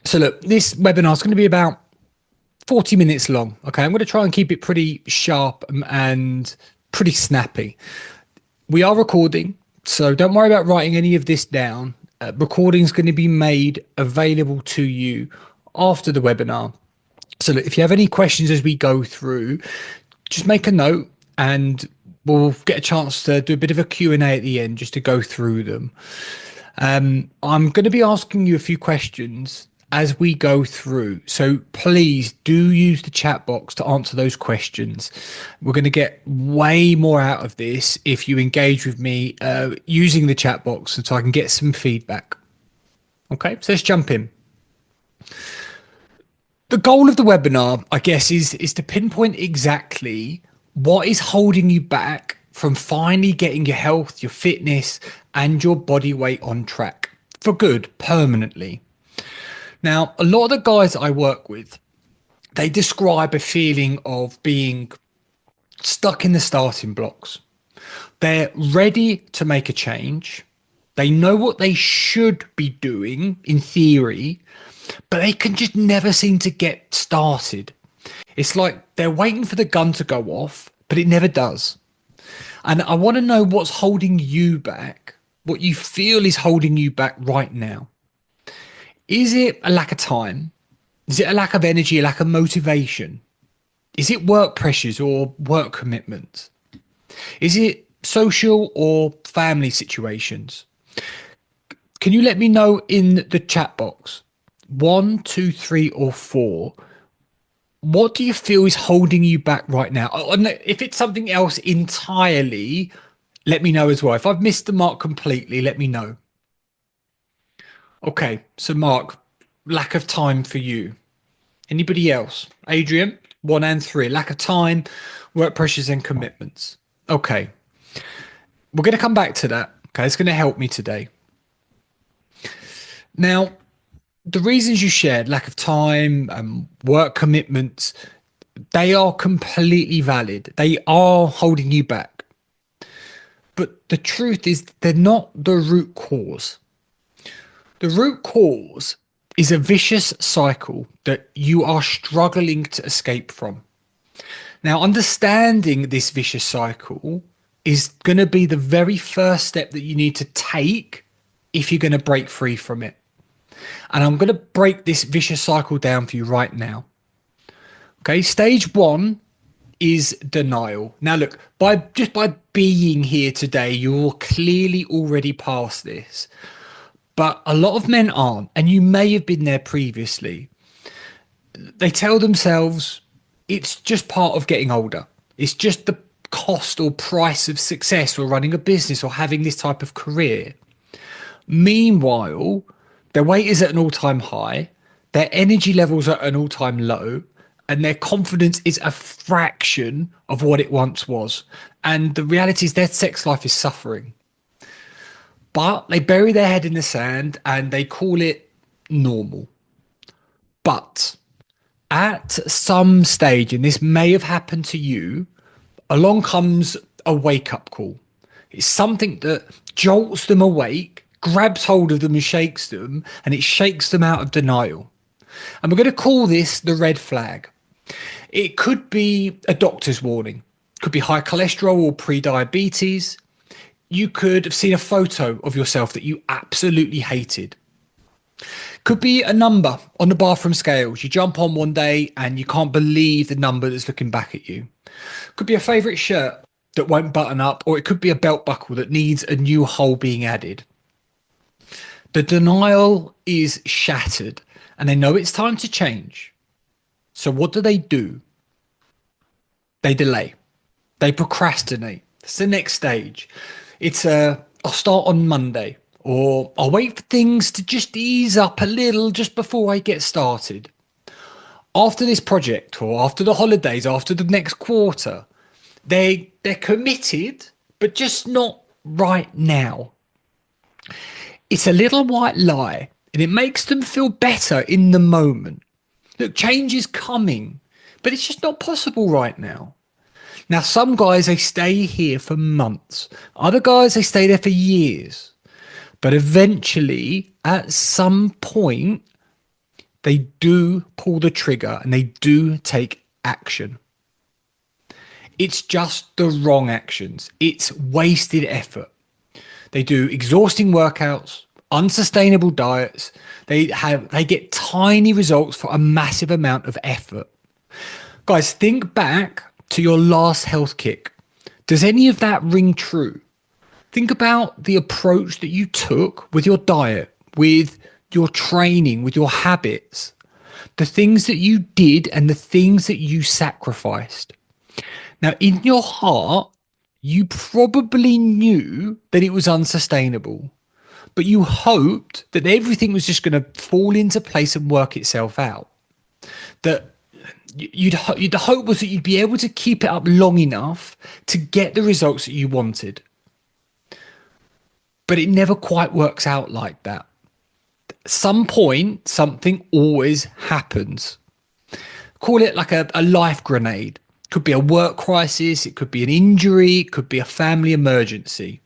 So look, this webinar is going to be about 40 minutes long. Okay, I'm going to try and keep it pretty sharp and pretty snappy. We are recording, so don't worry about writing any of this down. Recording is going to be made available to you after the webinar. So look, if you have any questions as we go through, just make a note and we'll get a chance to do a bit of a Q&A at the end just to go through them. I'm going to be asking you a few questions as we go through. So please do use the chat box to answer those questions. We're going to get way more out of this if you engage with me using the chat box so I can get some feedback. Okay, so let's jump in. The goal of the webinar, I guess, is to pinpoint exactly what is holding you back from finally getting your health, your fitness, and your body weight on track for good, permanently. Now, a lot of the guys I work with, they describe a feeling of being stuck in the starting blocks. They're ready to make a change. They know what they should be doing in theory, but they can just never seem to get started. It's like they're waiting for the gun to go off, but it never does. And I want to know what's holding you back, what you feel is holding you back right now. Is it a lack of time? Is it a lack of energy, a lack of motivation? Is it work pressures or work commitments? Is it social or family situations? Can you let me know in the chat box? 1, 2, 3, or 4. What do you feel is holding you back right now? And if it's something else entirely, let me know as well. If I've missed the mark completely, let me know. Okay, so Mark, lack of time for you. Anybody else? Adrian, 1 and 3, lack of time, work pressures and commitments. Okay, we're going to come back to that. Okay, it's going to help me today. Now, the reasons you shared, lack of time, work commitments, they are completely valid. They are holding you back. But the truth is, they're not the root cause. The root cause is a vicious cycle that you are struggling to escape from. Now, understanding this vicious cycle is going to be the very first step that you need to take if you're going to break free from it. And I'm going to break this vicious cycle down for you right now. Okay, stage 1 is denial. Now, look, by being here today, you're clearly already past this. But a lot of men aren't, and you may have been there previously. They tell themselves it's just part of getting older. It's just the cost or price of success or running a business or having this type of career. Meanwhile, their weight is at an all-time high, their energy levels are at an all-time low, and their confidence is a fraction of what it once was. And the reality is their sex life is suffering. But they bury their head in the sand and they call it normal. But at some stage, and this may have happened to you, along comes a wake-up call. It's something that jolts them awake, grabs hold of them and shakes them, and it shakes them out of denial. And we're going to call this the red flag. It could be a doctor's warning. It could be high cholesterol or pre-diabetes. You could have seen a photo of yourself that you absolutely hated. Could be a number on the bathroom scales. You jump on one day and you can't believe the number that's looking back at you. Could be a favourite shirt that won't button up, or it could be a belt buckle that needs a new hole being added. The denial is shattered and they know it's time to change. So what do? They delay. They procrastinate. It's the next stage. It's I'll start on Monday, or I'll wait for things to just ease up a little just before I get started. After this project, or after the holidays, after the next quarter, they're committed, but just not right now. It's a little white lie, and it makes them feel better in the moment. Look, change is coming, but it's just not possible right now. Now, some guys, they stay here for months. Other guys, they stay there for years. But eventually, at some point, they do pull the trigger and they do take action. It's just the wrong actions. It's wasted effort. They do exhausting workouts, unsustainable diets. They get tiny results for a massive amount of effort. Guys, think back to your last health kick. Does any of that ring true? Think about the approach that you took with your diet, with your training, with your habits, the things that you did and the things that you sacrificed. Now, in your heart, you probably knew that it was unsustainable, but you hoped that everything was just going to fall into place and work itself out. That the hope was that you'd be able to keep it up long enough to get the results that you wanted. But it never quite works out like that. At some point, something always happens. Call it like a life grenade. Could be a work crisis, it could be an injury, it could be a family emergency.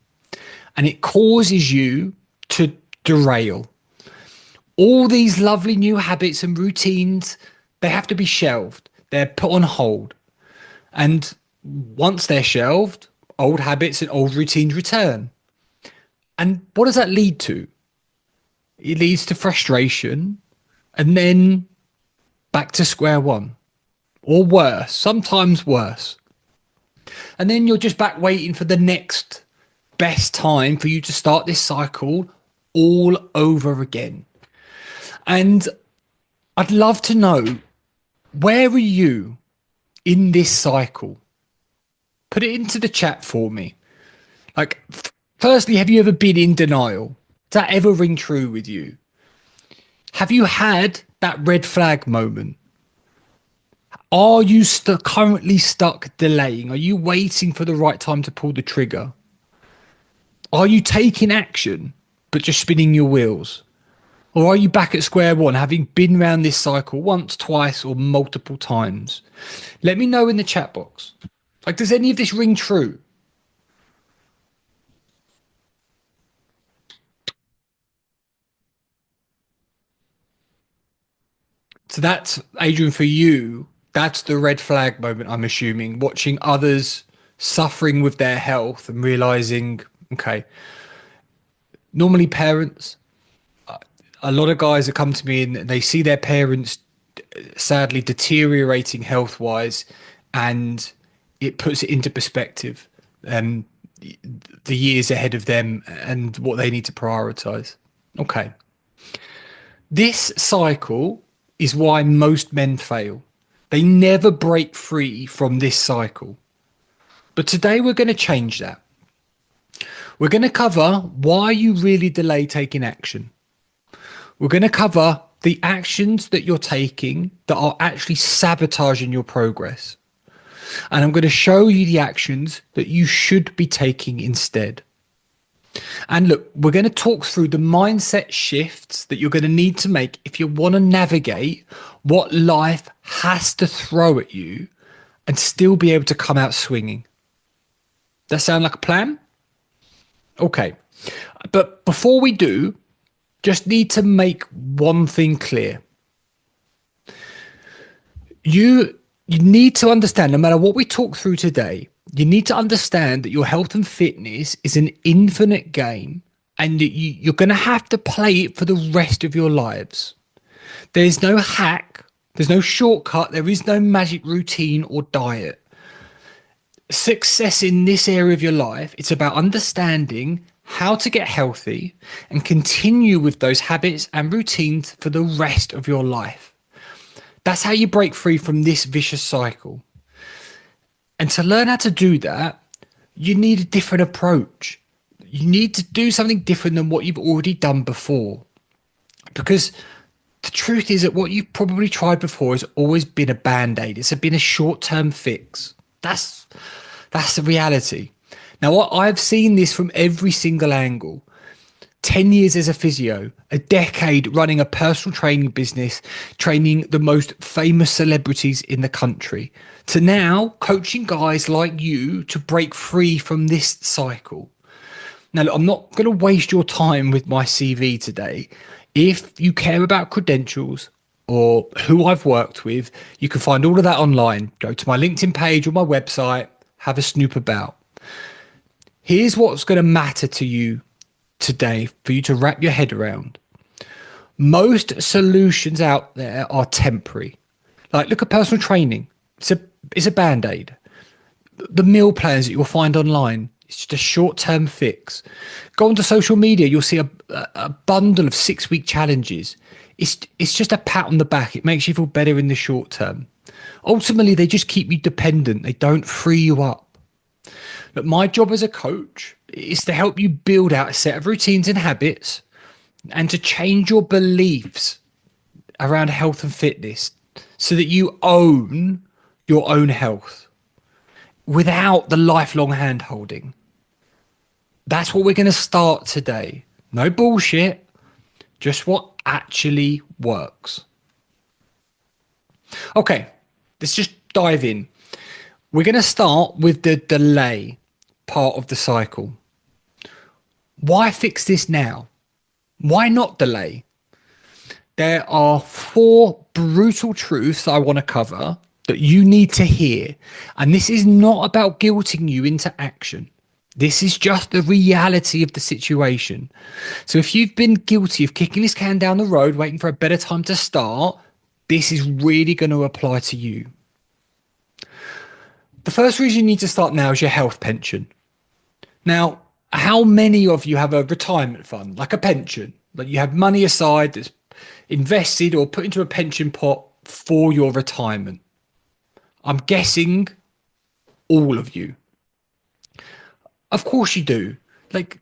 And it causes you to derail. All these lovely new habits and routines, they have to be shelved. They're put on hold. And once they're shelved, old habits and old routines return. And what does that lead to? It leads to frustration and then back to square one. Or worse, sometimes worse. And then you're just back waiting for the next best time for you to start this cycle all over again. And I'd love to know, where are you in this cycle? Put it into the chat for me. Like, firstly, have you ever been in denial? Does that ever ring true with you? Have you had that red flag moment? Are you currently stuck delaying? Are you waiting for the right time to pull the trigger? Are you taking action, but just spinning your wheels? Or are you back at square one, having been around this cycle once, twice, or multiple times? Let me know in the chat box. Like, does any of this ring true? So that's, Adrian, for you, that's the red flag moment, I'm assuming, watching others suffering with their health and realizing, okay, normally parents, a lot of guys that come to me and they see their parents sadly deteriorating health wise, and it puts it into perspective, the years ahead of them and what they need to prioritize. Okay. This cycle is why most men fail. They never break free from this cycle. But today we're going to change that. We're going to cover why you really delay taking action. We're going to cover the actions that you're taking that are actually sabotaging your progress. And I'm going to show you the actions that you should be taking instead. And look, we're going to talk through the mindset shifts that you're going to need to make if you want to navigate what life has to throw at you and still be able to come out swinging. That sound like a plan? Okay. But before we do, just need to make one thing clear. You need to understand, no matter what we talk through today, you need to understand that your health and fitness is an infinite game, and that you're going to have to play it for the rest of your lives. There's no hack, there's no shortcut, there is no magic routine or diet. Success in this area of your life, it's about understanding how to get healthy and continue with those habits and routines for the rest of your life. That's how you break free from this vicious cycle. And to learn how to do that, you need a different approach. You need to do something different than what you've already done before. Because the truth is that what you've probably tried before has always been a band-aid. It's been a short-term fix. That's the reality. Now, I've seen this from every single angle. 10 years as a physio, a decade running a personal training business, training the most famous celebrities in the country, to now coaching guys like you to break free from this cycle. Now, look, I'm not going to waste your time with my CV today. If you care about credentials, or who I've worked with, you can find all of that online. Go to my LinkedIn page or my website, have a snoop about. Here's what's going to matter to you today for you to wrap your head around. Most solutions out there are temporary. Like, look at personal training. It's a band-aid. The meal plans that you'll find online, it's just a short-term fix. Go onto social media, you'll see a bundle of 6-week challenges. It's just a pat on the back. It makes you feel better in the short term. Ultimately, they just keep you dependent. They don't free you up. But my job as a coach is to help you build out a set of routines and habits and to change your beliefs around health and fitness so that you own your own health without the lifelong hand holding. That's what we're going to start today. No bullshit, just what actually works. Okay, let's just dive in. We're going to start with the delay part of the cycle. Why fix this now? Why not delay? There are 4 brutal truths that I want to cover that you need to hear. And this is not about guilting you into action. This is just the reality of the situation. So if you've been guilty of kicking this can down the road, waiting for a better time to start, this is really going to apply to you. The first reason you need to start now is your health pension. Now, how many of you have a retirement fund, like a pension? Like you have money aside that's invested or put into a pension pot for your retirement? I'm guessing all of you. Of course you do. Like,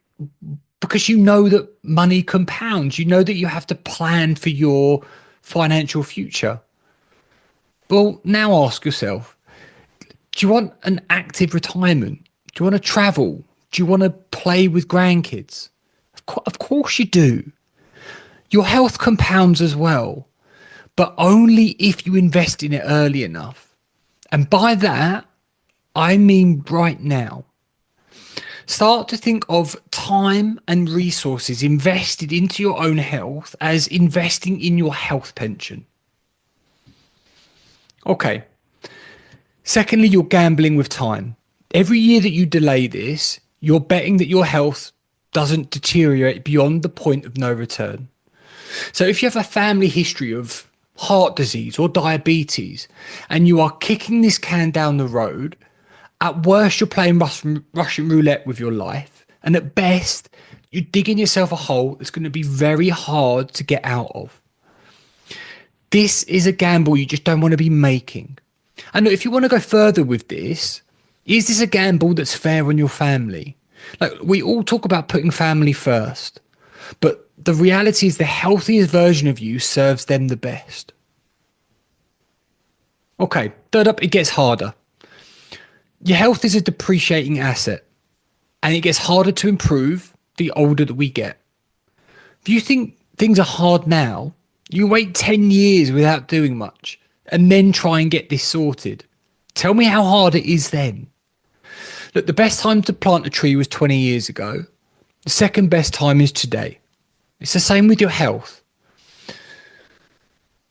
because you know that money compounds. You know that you have to plan for your financial future. Well, now ask yourself, do you want an active retirement? Do you want to travel? Do you want to play with grandkids? Of course you do. Your health compounds as well, but only if you invest in it early enough. And by that, I mean right now. Start to think of time and resources invested into your own health as investing in your health pension. Okay. Secondly, you're gambling with time. Every year that you delay this, you're betting that your health doesn't deteriorate beyond the point of no return. So if you have a family history of heart disease or diabetes and you are kicking this can down the road, at worst, you're playing Russian roulette with your life. And at best, you're digging yourself a hole that's going to be very hard to get out of. This is a gamble you just don't want to be making. And look, if you want to go further with this, is this a gamble that's fair on your family? Like, we all talk about putting family first, but the reality is the healthiest version of you serves them the best. Okay, third up, it gets harder. Your health is a depreciating asset, and it gets harder to improve the older that we get. If you think things are hard now, you wait 10 years without doing much and then try and get this sorted. Tell me how hard it is then. Look, the best time to plant a tree was 20 years ago. The second best time is today. It's the same with your health.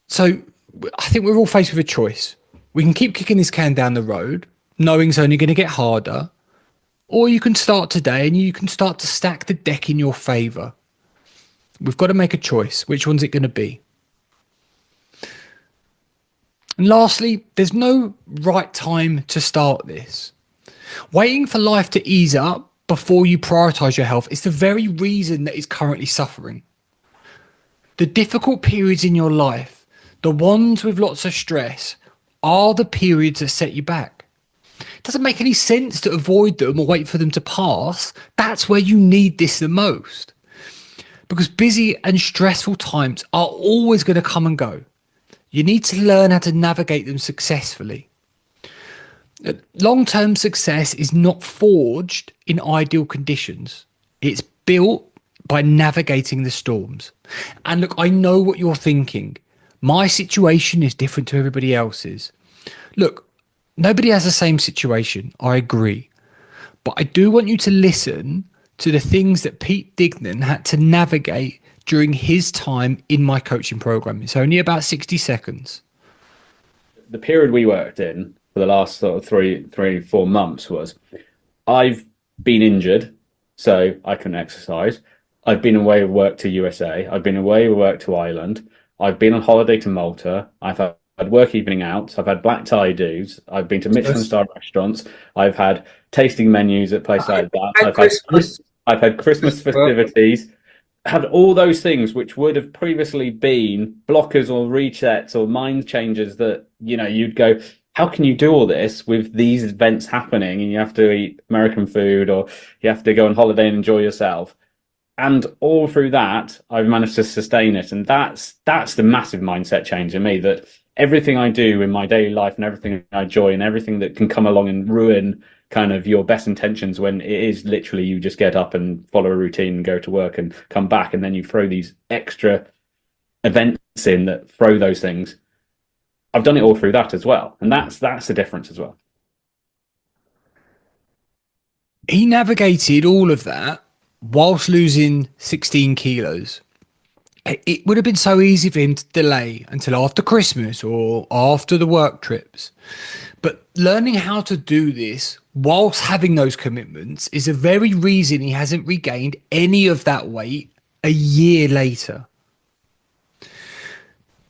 So I think we're all faced with a choice. We can keep kicking this can down the road, knowing it's only going to get harder, or you can start today and you can start to stack the deck in your favour. We've got to make a choice. Which one's it going to be? And lastly, there's no right time to start this. Waiting for life to ease up before you prioritise your health is the very reason that it's currently suffering. The difficult periods in your life, the ones with lots of stress, are the periods that set you back. It doesn't make any sense to avoid them or wait for them to pass. That's where you need this the most. Because busy and stressful times are always going to come and go. You need to learn how to navigate them successfully. Long-term success is not forged in ideal conditions. It's built by navigating the storms. And look, I know what you're thinking. My situation is different to everybody else's. Look, nobody has the same situation. I agree. But I do want you to listen to the things that Pete Dignan had to navigate during his time in my coaching program. It's only about 60 seconds. The period we worked in for the last sort of 4 months was I've been injured, so I couldn't exercise. I've been away with work to USA. I've been away with work to Ireland. I've been on holiday to Malta. I've had work evening out. I've had black tie dues. I've been to Michelin star restaurants. I've had tasting menus at places like that. At Christmas. I've had Christmas festivities. Had all those things which would have previously been blockers or resets or mind changers that, you'd go, how can you do all this with these events happening and you have to eat American food or you have to go on holiday and enjoy yourself? And all through that, I've managed to sustain it. And that's the massive mindset change in me, that everything I do in my daily life and everything I enjoy and everything that can come along and ruin kind of your best intentions, when it is literally you just get up and follow a routine and go to work and come back, and then you throw these extra events in that throw those things. I've done it all through that as well, and that's the difference as well. He navigated all of that whilst losing 16 kilos. It would have been so easy for him to delay until after Christmas or after the work trips. But learning how to do this whilst having those commitments is the very reason he hasn't regained any of that weight a year later.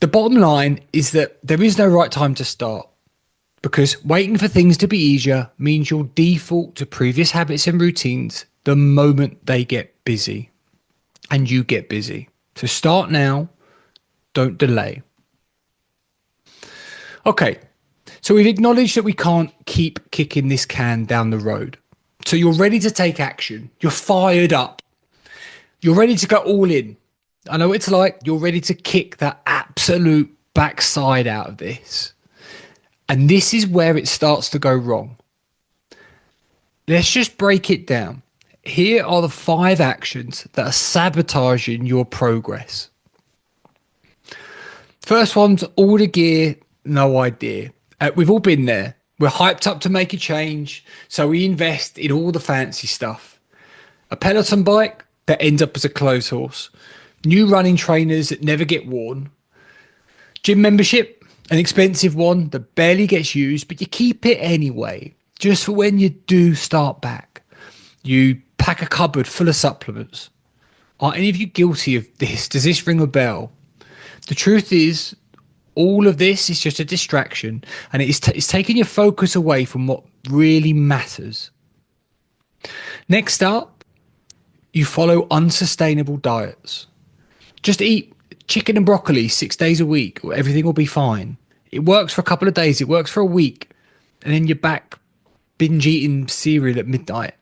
The bottom line is that there is no right time to start, because waiting for things to be easier means you'll default to previous habits and routines the moment they get busy and you get busy. So start now, don't delay. Okay, so we've acknowledged that we can't keep kicking this can down the road. So you're ready to take action. You're fired up. You're ready to go all in. I know what it's like. You're ready to kick the absolute backside out of this. And this is where it starts to go wrong. Let's just break it down. Here are the 5 actions that are sabotaging your progress. First one's order gear, no idea. We've all been there. We're hyped up to make a change, so we invest in all the fancy stuff. A Peloton bike that ends up as a clothes horse. New running trainers that never get worn. Gym membership, an expensive one that barely gets used, but you keep it anyway, just for when you do start back. You pack a cupboard full of supplements. Are any of you guilty of this? Does this ring a bell? The truth is, all of this is just a distraction, and it's taking your focus away from what really matters. Next up, you follow unsustainable diets. Just eat chicken and broccoli 6 days a week, or everything will be fine. It works for a couple of days, it works for a week, and then you're back binge eating cereal at midnight.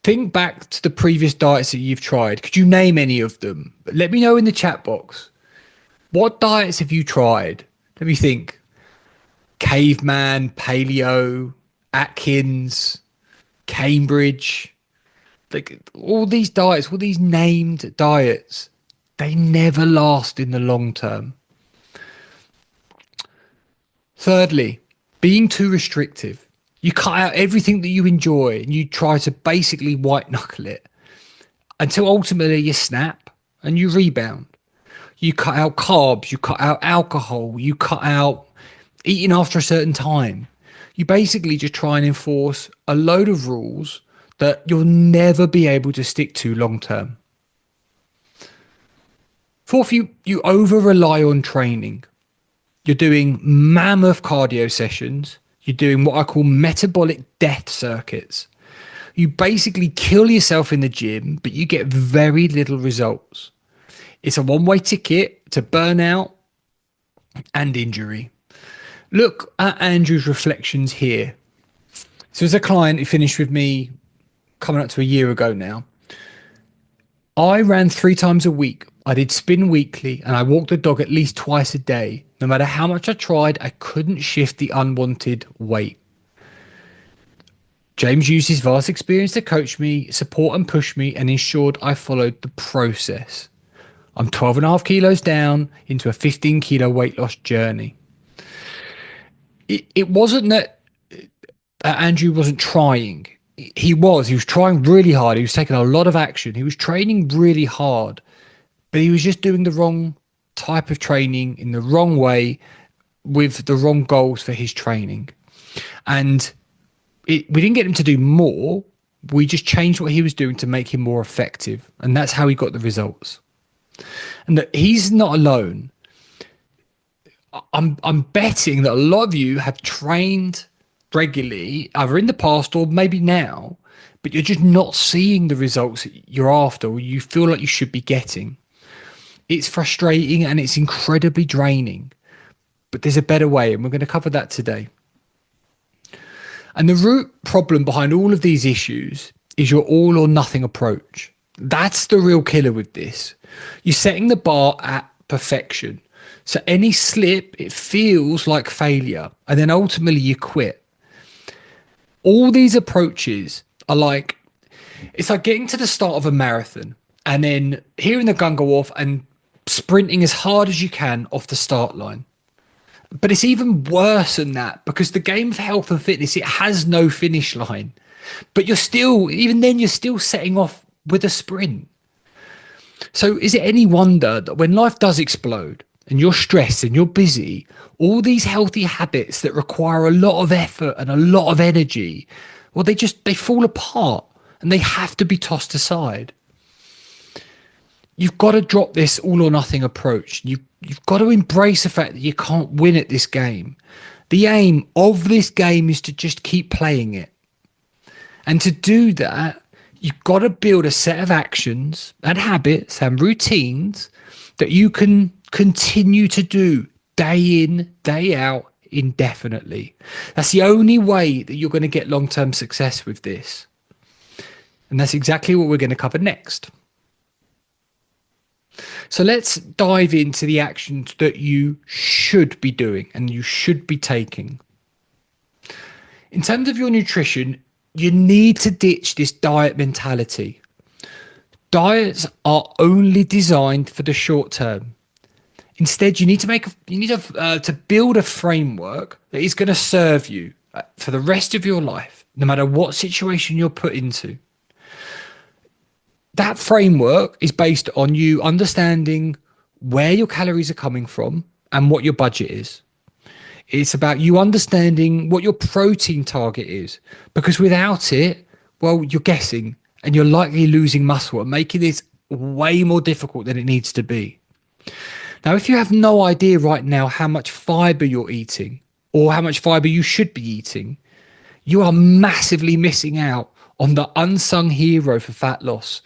Think back to the previous diets that you've tried. Could you name any of them? Let me know in the chat box. What diets have you tried? Let me think. Caveman, Paleo, Atkins, Cambridge. Like all these diets, all these named diets, they never last in the long term. Thirdly, being too restrictive. You cut out everything that you enjoy and you try to basically white knuckle it until ultimately you snap and you rebound. You cut out carbs, you cut out alcohol, you cut out eating after a certain time. You basically just try and enforce a load of rules that you'll never be able to stick to long term. Fourth, you over rely on training. You're doing mammoth cardio sessions. You're doing what I call metabolic death circuits. You basically kill yourself in the gym, but you get very little results. It's a one-way ticket to burnout and injury. Look at Andrew's reflections here. So as a client who finished with me coming up to a year ago now, I ran 3 times a week. I did spin weekly and I walked the dog at least twice a day. No matter how much I tried, I couldn't shift the unwanted weight. James used his vast experience to coach me, support and push me, and ensured I followed the process. I'm 12.5 kilos down into a 15 kilo weight loss journey. It wasn't that Andrew wasn't trying. he was trying really hard. He was taking a lot of action. He was training really hard, but he was just doing the wrong type of training in the wrong way with the wrong goals for his training. And we didn't get him to do more. We just changed what he was doing to make him more effective. And that's how he got the results. And that he's not alone. I'm betting that a lot of you have trained regularly, either in the past or maybe now, but you're just not seeing the results that you're after or you feel like you should be getting. It's frustrating and it's incredibly draining, but there's a better way, and we're going to cover that today. And the root problem behind all of these issues is your all or nothing approach. That's the real killer with this. You're setting the bar at perfection. So any slip, it feels like failure, and then ultimately you quit. All these approaches are like, it's like getting to the start of a marathon and then hearing the gun go off and sprinting as hard as you can off the start line. But it's even worse than that, because the game of health and fitness, it has no finish line. But you're still, even then, you're still setting off with a sprint. So is it any wonder that when life does explode and you're stressed and you're busy, all these healthy habits that require a lot of effort and a lot of energy, well, they fall apart and they have to be tossed aside. You've got to drop this all or nothing approach. You've got to embrace the fact that you can't win at this game. The aim of this game is to just keep playing it. And to do that, you've got to build a set of actions and habits and routines that you can continue to do day in, day out, indefinitely. That's the only way that you're going to get long-term success with this. And that's exactly what we're going to cover next. So let's dive into the actions that you should be doing and you should be taking. In terms of your nutrition, you need to ditch this diet mentality. Diets are only designed for the short term. Instead, you need to build a framework that is going to serve you for the rest of your life, no matter what situation you're put into. That framework is based on you understanding where your calories are coming from and what your budget is. It's about you understanding what your protein target is, because without it, well, you're guessing and you're likely losing muscle and making this way more difficult than it needs to be. Now, if you have no idea right now how much fiber you're eating or how much fiber you should be eating, you are massively missing out on the unsung hero for fat loss.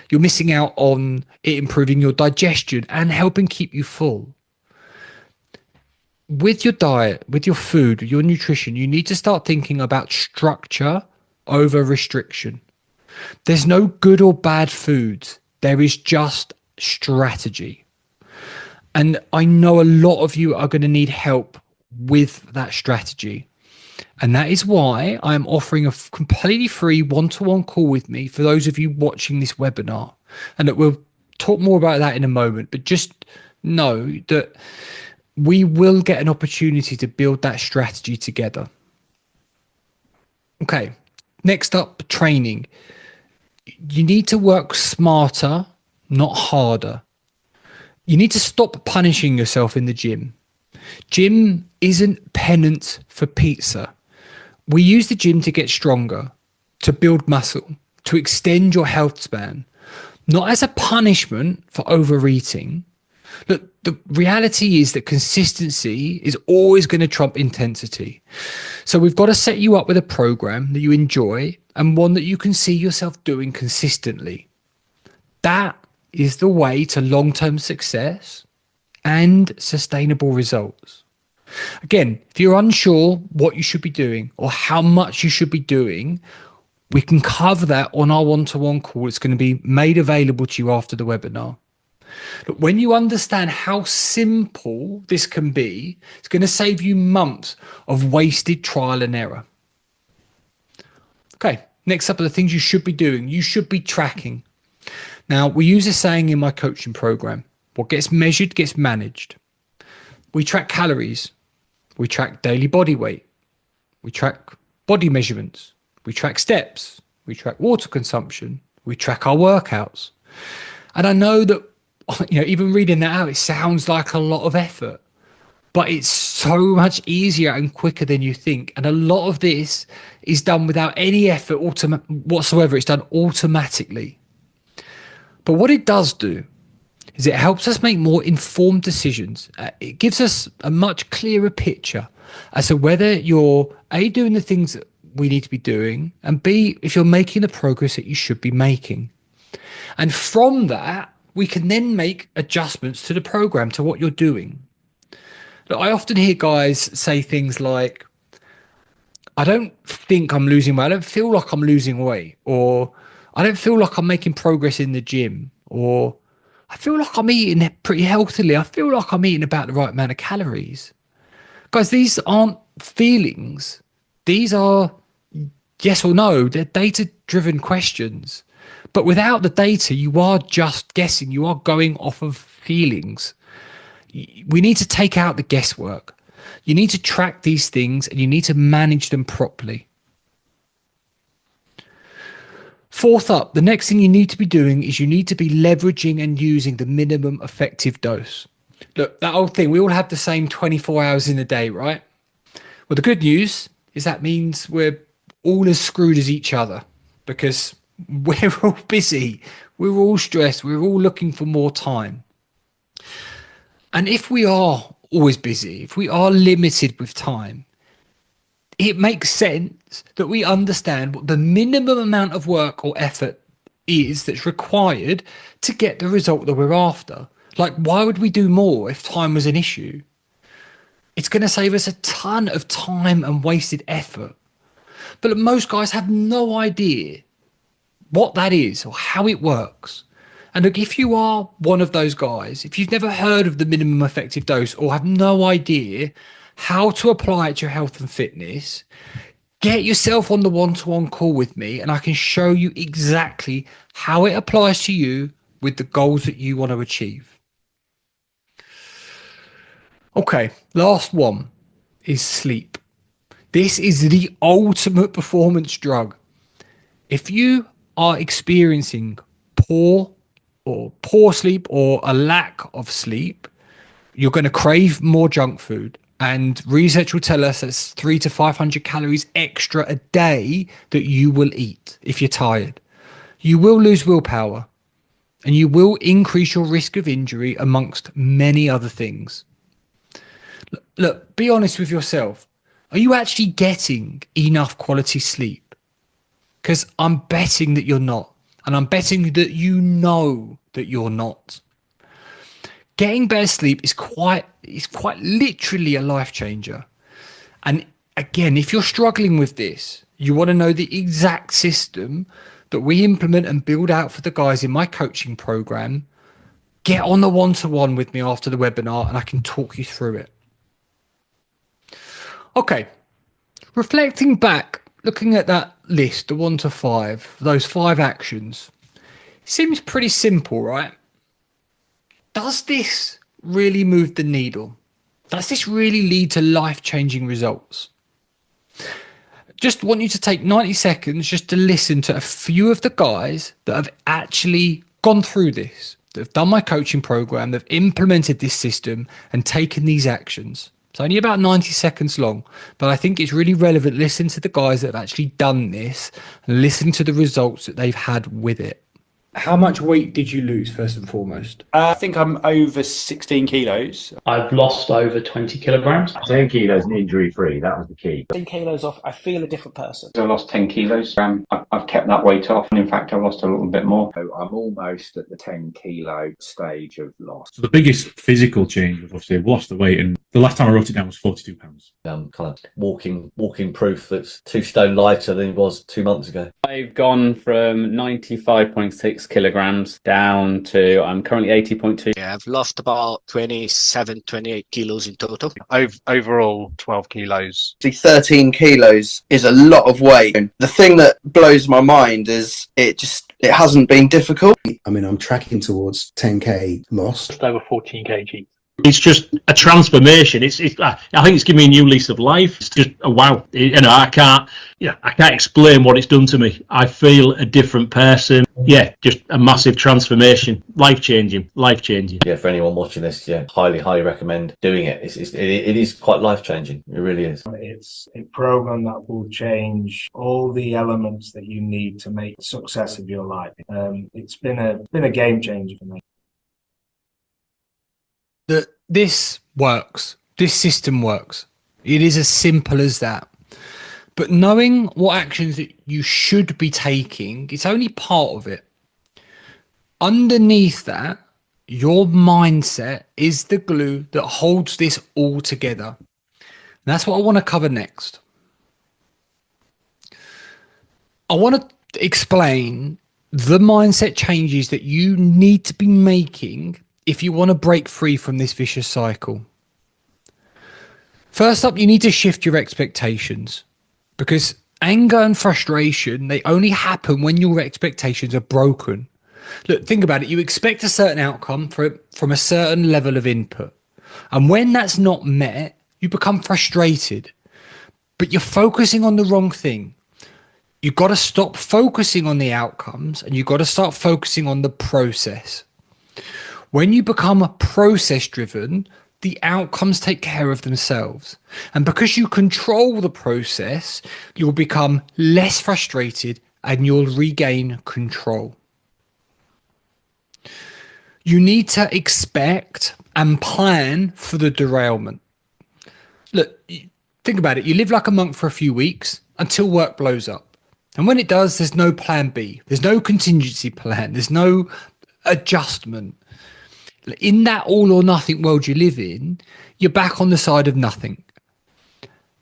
You're missing out on it improving your digestion and helping keep you full. With your diet, with your food, your nutrition, you need to start thinking about structure over restriction. There's no good or bad foods. There is just strategy. And I know a lot of you are going to need help with that strategy. And that is why I'm offering a completely free one-to-one call with me for those of you watching this webinar. And that we'll talk more about that in a moment, but just know that we will get an opportunity to build that strategy together. Okay, next up, training. You need to work smarter, not harder. You need to stop punishing yourself in the gym. Gym isn't penance for pizza. We use the gym to get stronger, to build muscle, to extend your health span, not as a punishment for overeating. Look, the reality is that consistency is always going to trump intensity. So we've got to set you up with a program that you enjoy and one that you can see yourself doing consistently. That is the way to long-term success and sustainable results. Again, if you're unsure what you should be doing or how much you should be doing, we can cover that on our one-to-one call. It's going to be made available to you after the webinar. But when you understand how simple this can be, it's going to save you months of wasted trial and error. Okay, next up are the things you should be doing. You should be tracking. Now, we use a saying in my coaching program: what gets measured gets managed. We track calories. We track daily body weight. We track body measurements. We track steps. we track water consumption, we track our workouts. And I know that, even reading that out, it sounds like a lot of effort, but it's so much easier and quicker than you think. And a lot of this is done without any effort whatsoever. It's done automatically. But what it does do is it helps us make more informed decisions. It gives us a much clearer picture as to whether you're A, doing the things that we need to be doing, and B, if you're making the progress that you should be making. And from that, we can then make adjustments to the program, to what you're doing. Look, I often hear guys say things like, I don't think I'm losing weight. I don't feel like I'm losing weight. Or I don't feel like I'm making progress in the gym. Or I feel like I'm eating pretty healthily. I feel like I'm eating about the right amount of calories. Guys, these aren't feelings. These are yes or no. They're data-driven questions. But without the data, you are just guessing. You are going off of feelings. We need to take out the guesswork. You need to track these things and you need to manage them properly. Fourth up, the next thing you need to be doing is you need to be leveraging and using the minimum effective dose. Look, that old thing, we all have the same 24 hours in a day, right? Well, the good news is that means we're all as screwed as each other, because we're all busy, we're all stressed, we're all looking for more time. And if we are always busy, if we are limited with time, it makes sense that we understand what the minimum amount of work or effort is that's required to get the result that we're after. Like, why would we do more if time was an issue? It's going to save us a ton of time and wasted effort. But most guys have no idea what that is or how it works. And look, if you are one of those guys, if you've never heard of the minimum effective dose or have no idea how to apply it to your health and fitness, get yourself on the one-to-one call with me and I can show you exactly how it applies to you with the goals that you want to achieve. Okay, last one is sleep. This is the ultimate performance drug. If you are experiencing poor sleep or a lack of sleep, you're going to crave more junk food. And research will tell us that's 300 to 500 calories extra a day that you will eat if you're tired. You will lose willpower and you will increase your risk of injury amongst many other things. Look, be honest with yourself. Are you actually getting enough quality sleep? Because I'm betting that you're not. And I'm betting that you know that you're not. Getting better sleep is quite literally a life changer. And again, if you're struggling with this, you want to know the exact system that we implement and build out for the guys in my coaching program, get on the one-to-one with me after the webinar and I can talk you through it. Okay, reflecting back, looking at that list, the 1 to 5, those 5 actions, seems pretty simple, right? Does this really move the needle? Does this really lead to life-changing results? Just want you to take 90 seconds just to listen to a few of the guys that have actually gone through this, that have done my coaching program, that have implemented this system and taken these actions. It's only about 90 seconds long, but I think it's really relevant. Listen to the guys that have actually done this and listen to the results that they've had with it. How much weight did you lose, first and foremost? I think I'm over 16 kilos. I've lost over 20 kilograms. 10 kilos and injury free, that was the key. 10 kilos off, I feel a different person. I lost 10 kilos. I've kept that weight off. And in fact, I've lost a little bit more. So I'm almost at the 10 kilo stage of loss. So the biggest physical change was obviously I've lost the weight, and the last time I wrote it down was 42 pounds. Kind of walking proof that's 2 stone lighter than he was 2 months ago. I've gone from 95.6 kilograms down to I'm currently 80.2. Yeah, I've lost about 27, 28 kilos in total. Overall, 12 kilos. 13 kilos is a lot of weight. The thing that blows my mind is it hasn't been difficult. I mean, I'm tracking towards 10k loss. Just over 14 kg. It's just a transformation. I think it's given me a new lease of life. It's just a wow. I can't explain what it's done to me. I feel a different person. Yeah, just a massive transformation. Life changing. Yeah, for anyone watching this, yeah, highly recommend doing it. It is quite life changing. It really is. It's a program that will change all the elements that you need to make a success of your life. It's been a game changer for me. That this works. This system works. It is as simple as that. But knowing what actions that you should be taking, it's only part of it. Underneath that, your mindset is the glue that holds this all together. And that's what I want to cover next. I want to explain the mindset changes that you need to be making if you want to break free from this vicious cycle. First up, you need to shift your expectations, because anger and frustration, they only happen when your expectations are broken. Look, think about it. You expect a certain outcome from a certain level of input. And when that's not met, you become frustrated, but you're focusing on the wrong thing. You've got to stop focusing on the outcomes and you've got to start focusing on the process. When you become process driven, the outcomes take care of themselves. And because you control the process, you'll become less frustrated and you'll regain control. You need to expect and plan for the derailment. Look, think about it. You live like a monk for a few weeks until work blows up. And when it does, there's no plan B. There's no contingency plan. There's no adjustment. In that all or nothing world you live in, you're back on the side of nothing.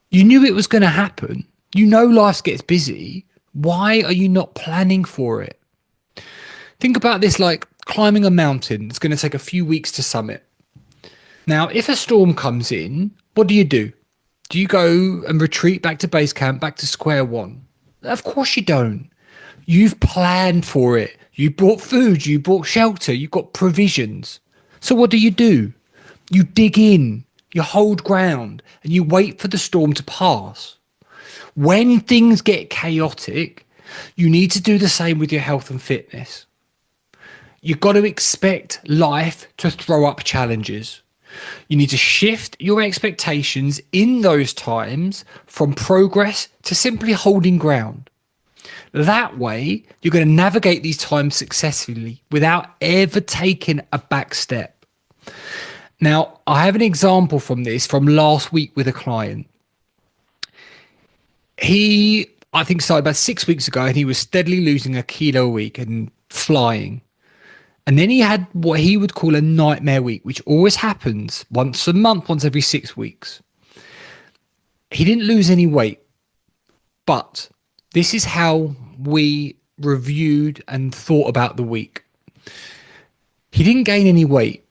You knew it was going to happen. You know life gets busy. Why are you not planning for it? Think about this like climbing a mountain. It's going to take a few weeks to summit. Now, if a storm comes in, what do? Do you go and retreat back to base camp, back to square one? Of course you don't. You've planned for it. You bought food, you bought shelter, you've got provisions. So what do? You dig in, you hold ground, and you wait for the storm to pass. When things get chaotic, you need to do the same with your health and fitness. You've got to expect life to throw up challenges. You need to shift your expectations in those times from progress to simply holding ground. That way, you're going to navigate these times successfully without ever taking a back step. Now, I have an example from this from last week with a client. He, I think, started about 6 weeks ago, and he was steadily losing a kilo a week and flying. And then he had what he would call a nightmare week, which always happens once a month, once every 6 weeks. He didn't lose any weight, but this is how we reviewed and thought about the week. He didn't gain any weight.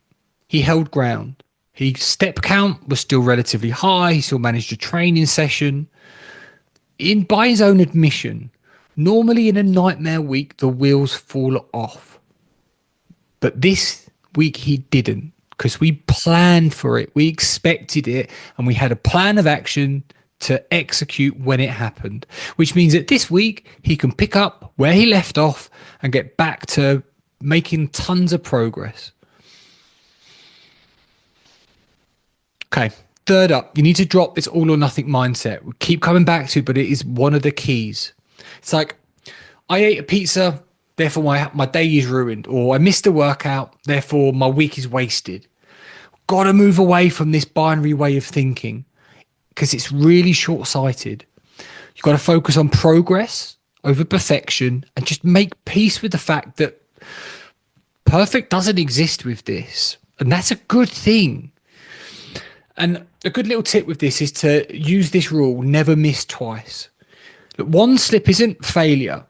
He held ground. His step count was still relatively high. He still managed a training session. By his own admission, normally in a nightmare week, the wheels fall off. But this week he didn't, because we planned for it. We expected it, and we had a plan of action to execute when it happened, which means that this week he can pick up where he left off and get back to making tons of progress. Okay, third up, you need to drop this all or nothing mindset. We keep coming back to it, but it is one of the keys. It's like, I ate a pizza, therefore my day is ruined, or I missed a workout, therefore my week is wasted. Got to move away from this binary way of thinking, because it's really short-sighted. You've got to focus on progress over perfection and just make peace with the fact that perfect doesn't exist with this. And that's a good thing. And a good little tip with this is to use this rule, never miss twice. Look, one slip isn't failure.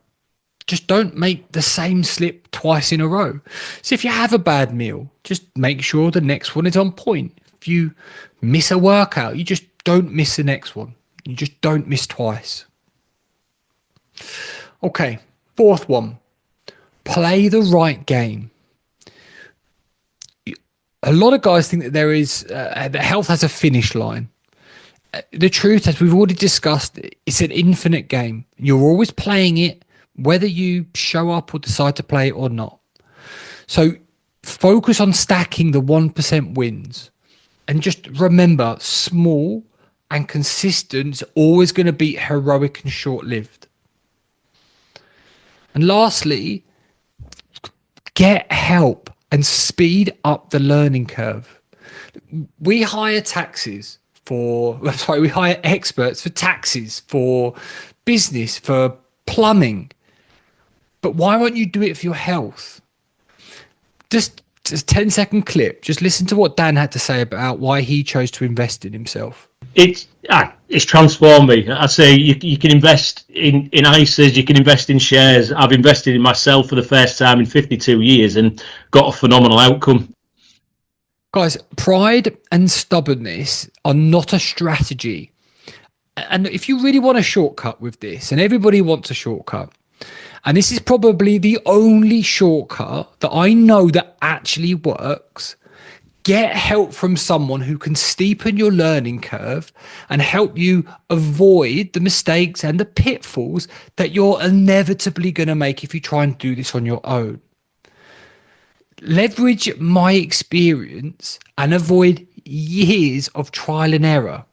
Just don't make the same slip twice in a row. So if you have a bad meal, just make sure the next one is on point. If you miss a workout, you just don't miss the next one. You just don't miss twice. Okay, fourth one. Play the right game. A lot of guys think that there is that health has a finish line. The truth, as we've already discussed, it's an infinite game. You're always playing it, whether you show up or decide to play it or not. So focus on stacking the 1% wins. And just remember, small and consistent is always going to be heroic and short-lived. And lastly, get help and speed up the learning curve. We hire we hire experts for taxes, for business, for plumbing. But why won't you do it for your health? Just a 10-second clip. Just listen to what Dan had to say about why he chose to invest in himself. It's transformed me. I say you can invest in ISAs, you can invest in shares. I've invested in myself for the first time in 52 years and got a phenomenal outcome. Guys, pride and stubbornness are not a strategy. And if you really want a shortcut with this, and everybody wants a shortcut, and this is probably the only shortcut that I know that actually works, get help from someone who can steepen your learning curve and help you avoid the mistakes and the pitfalls that you're inevitably going to make if you try and do this on your own. Leverage my experience and avoid years of trial and error.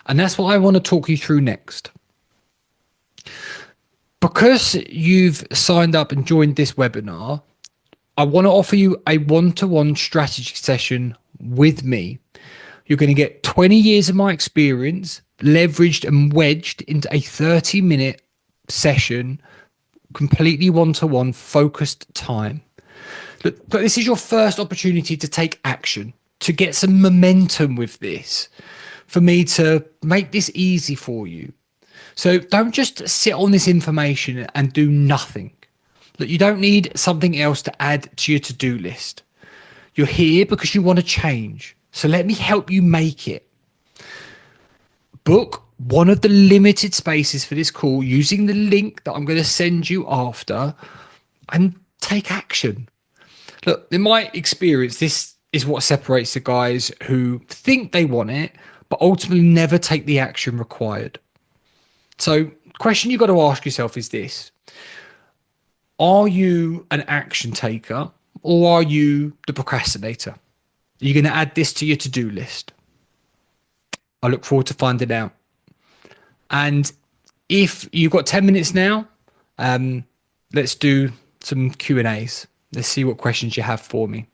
And that's what I want to talk you through next. Because you've signed up and joined this webinar, I want to offer you a one-to-one strategy session with me. You're going to get 20 years of my experience leveraged and wedged into a 30-minute session, completely one-to-one focused time. But this is your first opportunity to take action, to get some momentum with this, for me to make this easy for you. So don't just sit on this information and do nothing. Look, you don't need something else to add to your to-do list. You're here because you want to change. So let me help you make it. Book one of the limited spaces for this call using the link that I'm going to send you after and take action. Look, in my experience, this is what separates the guys who think they want it, but ultimately never take the action required. So the question you've got to ask yourself is this. Are you an action taker or are you the procrastinator? Are you going to add this to your to-do list? I look forward to finding out. And if you've got 10 minutes now, let's do some Q&As. Let's see what questions you have for me.